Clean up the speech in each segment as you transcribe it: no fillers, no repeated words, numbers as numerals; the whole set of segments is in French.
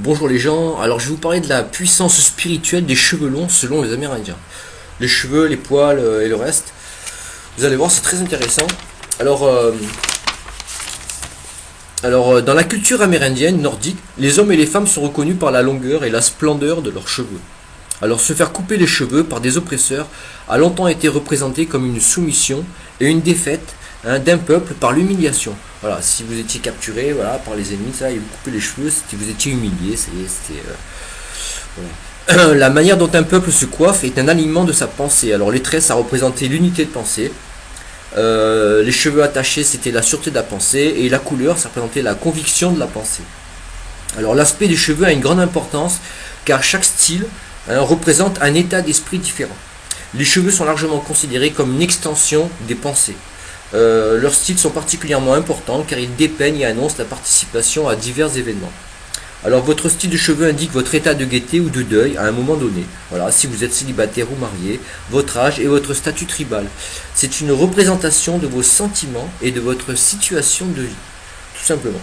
Bonjour les gens, alors je vais vous parler de la puissance spirituelle des cheveux longs selon les Amérindiens. Les cheveux, les poils et le reste. Vous allez voir, c'est très intéressant. Alors, dans la culture amérindienne nordique, les hommes et les femmes sont reconnus par la longueur et la splendeur de leurs cheveux. Alors se faire couper les cheveux par des oppresseurs a longtemps été représenté comme une soumission et une défaite d'un peuple par l'humiliation. Voilà, si vous étiez capturé par les ennemis, ça, ils vous coupaient les cheveux, vous étiez humilié. Voilà. La manière dont un peuple se coiffe est un alignement de sa pensée. Alors les traits, ça représentait l'unité de pensée. Les cheveux attachés, c'était la sûreté de la pensée. Et la couleur, ça représentait la conviction de la pensée. Alors l'aspect des cheveux a une grande importance, car chaque style représente un état d'esprit différent. Les cheveux sont largement considérés comme une extension des pensées. Leurs styles sont particulièrement importants car ils dépeignent et annoncent la participation à divers événements. Alors votre style de cheveux indique votre état de gaieté ou de deuil à un moment donné. Voilà, si vous êtes célibataire ou marié, votre âge et votre statut tribal. C'est une représentation de vos sentiments et de votre situation de vie, tout simplement.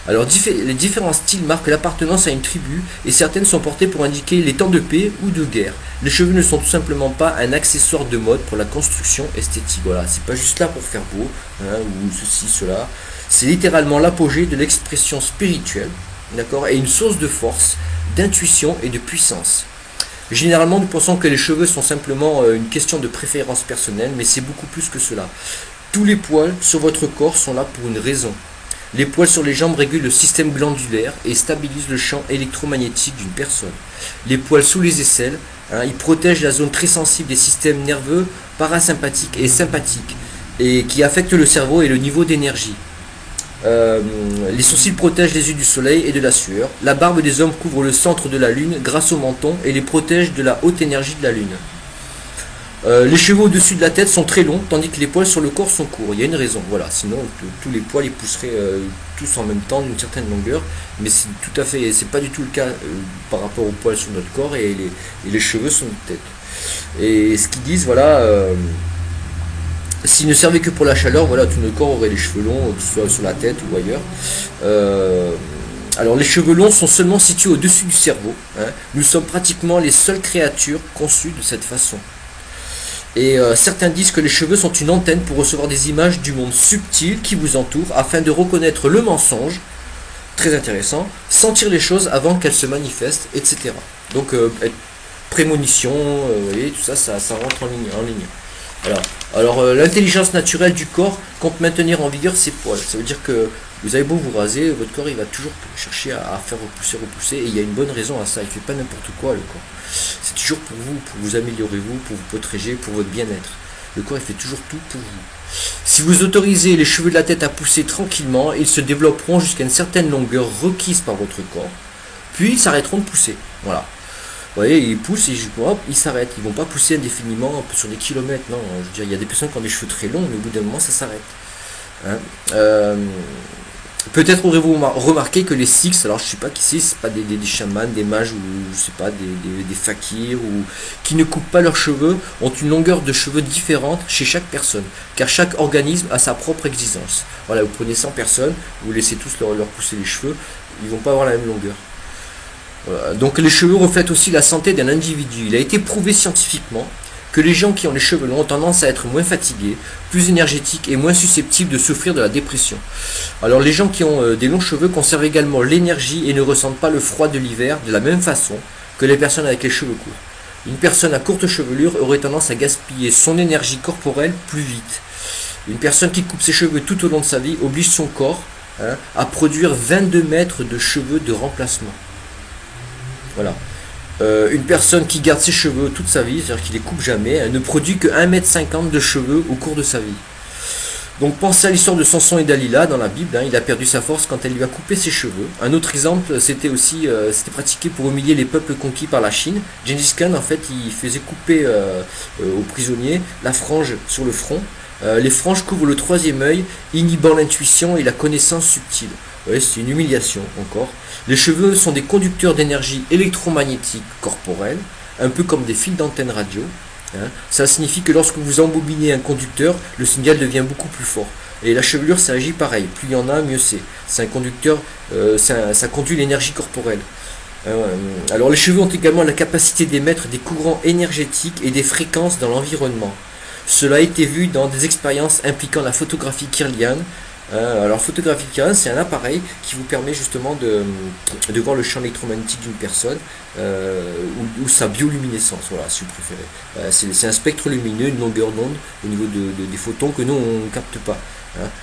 Alors les différents styles marquent l'appartenance à une tribu et certaines sont portées pour indiquer les temps de paix ou de guerre. Les cheveux ne sont tout simplement pas un accessoire de mode pour la construction esthétique. Voilà, c'est pas juste là pour faire beau, ou ceci, cela. C'est littéralement l'apogée de l'expression spirituelle, d'accord, et une source de force, d'intuition et de puissance. Généralement, nous pensons que les cheveux sont simplement une question de préférence personnelle, mais c'est beaucoup plus que cela. Tous les poils sur votre corps sont là pour une raison. Les poils sur les jambes régulent le système glandulaire et stabilisent le champ électromagnétique d'une personne. Les poils sous les aisselles, ils protègent la zone très sensible des systèmes nerveux parasympathiques et sympathiques, et qui affectent le cerveau et le niveau d'énergie. Les sourcils protègent les yeux du soleil et de la sueur. La barbe des hommes couvre le centre de la lune grâce au menton et les protège de la haute énergie de la lune. Les cheveux au-dessus de la tête sont très longs, tandis que les poils sur le corps sont courts. Il y a une raison, voilà. Sinon, tous les poils ils pousseraient tous en même temps d'une certaine longueur, mais c'est pas du tout le cas par rapport aux poils sur notre corps et les cheveux sur notre tête. Et ce qu'ils disent, s'ils ne servaient que pour la chaleur, tout notre corps aurait les cheveux longs, que ce soit sur la tête ou ailleurs. Alors les cheveux longs sont seulement situés au-dessus du cerveau. Nous sommes pratiquement les seules créatures conçues de cette façon. Et certains disent que les cheveux sont une antenne pour recevoir des images du monde subtil qui vous entoure afin de reconnaître le mensonge, très intéressant, sentir les choses avant qu'elles se manifestent, etc. Donc prémonition, vous voyez, tout ça, ça rentre en ligne. Voilà. Alors l'intelligence naturelle du corps compte maintenir en vigueur ses poils. Ça veut dire que vous avez beau vous raser, votre corps il va toujours chercher à faire repousser, et il y a une bonne raison à ça, il ne fait pas n'importe quoi le corps. C'est toujours pour vous améliorer, pour vous protéger, pour votre bien-être. Le corps il fait toujours tout pour vous. Si vous autorisez les cheveux de la tête à pousser tranquillement, ils se développeront jusqu'à une certaine longueur requise par votre corps, puis ils s'arrêteront de pousser. Voilà. Vous voyez, ils poussent et ils s'arrêtent. Ils ne vont pas pousser indéfiniment sur des kilomètres. Non, je veux dire, il y a des personnes qui ont des cheveux très longs, mais au bout d'un moment, ça s'arrête. Peut-être aurez-vous remarqué que les Sikhs, alors je ne sais pas qui c'est pas des chamans, des mages ou je sais pas, des fakirs ou qui ne coupent pas leurs cheveux, ont une longueur de cheveux différente chez chaque personne, car chaque organisme a sa propre exigence. Voilà, vous prenez 100 personnes, vous laissez tous leur pousser les cheveux, ils ne vont pas avoir la même longueur. Voilà. Donc les cheveux reflètent aussi la santé d'un individu. Il a été prouvé scientifiquement que les gens qui ont les cheveux longs ont tendance à être moins fatigués, plus énergétiques et moins susceptibles de souffrir de la dépression. Alors les gens qui ont des longs cheveux conservent également l'énergie et ne ressentent pas le froid de l'hiver de la même façon que les personnes avec les cheveux courts. Une personne à courte chevelure aurait tendance à gaspiller son énergie corporelle plus vite. Une personne qui coupe ses cheveux tout au long de sa vie oblige son corps à produire 22 mètres de cheveux de remplacement. Voilà. Une personne qui garde ses cheveux toute sa vie, c'est-à-dire qu'il les coupe jamais, elle ne produit que 1,50 m de cheveux au cours de sa vie. Donc pensez à l'histoire de Samson et Dalila dans la Bible, il a perdu sa force quand elle lui a coupé ses cheveux. Un autre exemple, c'était pratiqué pour humilier les peuples conquis par la Chine. Gengis Khan, en fait, il faisait couper aux prisonniers la frange sur le front. Les franges couvrent le troisième œil, inhibant l'intuition et la connaissance subtile. Ouais, c'est une humiliation encore. Les cheveux sont des conducteurs d'énergie électromagnétique corporelle, un peu comme des fils d'antenne radio. Ça signifie que lorsque vous embobinez un conducteur, le signal devient beaucoup plus fort. Et la chevelure, ça agit pareil. Plus il y en a, mieux c'est. C'est un conducteur, ça conduit l'énergie corporelle. Alors les cheveux ont également la capacité d'émettre des courants énergétiques et des fréquences dans l'environnement. Cela a été vu dans des expériences impliquant la photographie kirliane. Alors photographie kirliane, c'est un appareil qui vous permet justement de voir le champ électromagnétique d'une personne ou sa bioluminescence, voilà, si vous préférez. C'est un spectre lumineux, une longueur d'onde au niveau des photons que nous on ne capte pas.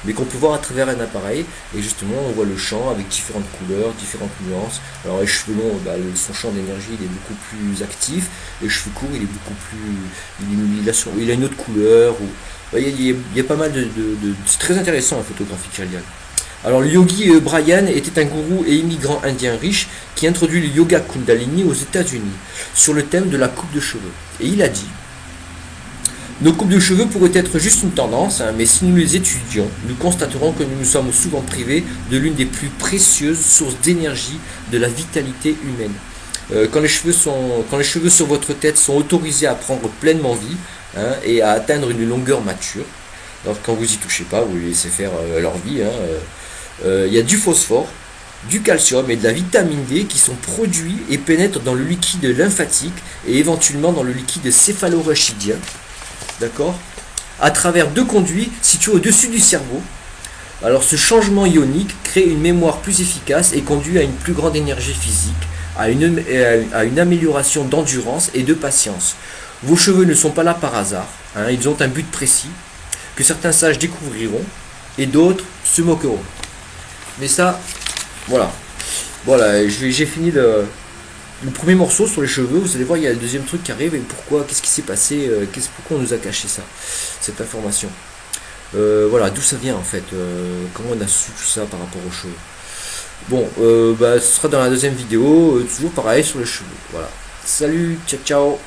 Mais qu'on peut voir à travers un appareil, et justement on voit le champ avec différentes couleurs, différentes nuances. Alors les cheveux longs, son champ d'énergie il est beaucoup plus actif, les cheveux courts il est beaucoup plus, il a une autre couleur, il y a pas mal c'est très intéressant la photographie kirliane. Alors le yogi Brian était un gourou et immigrant indien riche qui introduit le yoga Kundalini aux États-Unis sur le thème de la coupe de cheveux. Et il a dit: nos coupes de cheveux pourraient être juste une tendance, mais si nous les étudions, nous constaterons que nous nous sommes souvent privés de l'une des plus précieuses sources d'énergie de la vitalité humaine. Quand les cheveux sur votre tête sont autorisés à prendre pleinement vie et à atteindre une longueur mature, alors quand vous y touchez pas, vous les laissez faire leur vie, il y a du phosphore, du calcium et de la vitamine D qui sont produits et pénètrent dans le liquide lymphatique et éventuellement dans le liquide céphalorachidien. D'accord, à travers deux conduits situés au-dessus du cerveau. Alors ce changement ionique crée une mémoire plus efficace et conduit à une plus grande énergie physique, à une amélioration d'endurance et de patience. Vos cheveux ne sont pas là par hasard, ils ont un but précis, que certains sages découvriront et d'autres se moqueront. Mais ça, voilà. Voilà, j'ai fini le premier morceau sur les cheveux. Vous allez voir, il y a le deuxième truc qui arrive. Et pourquoi? Qu'est-ce qui s'est passé? Pourquoi on nous a caché ça, cette information? Voilà, d'où ça vient en fait. Comment on a su tout ça par rapport aux cheveux? Bon, ce sera dans la deuxième vidéo. Toujours pareil sur les cheveux. Voilà. Salut, ciao, ciao.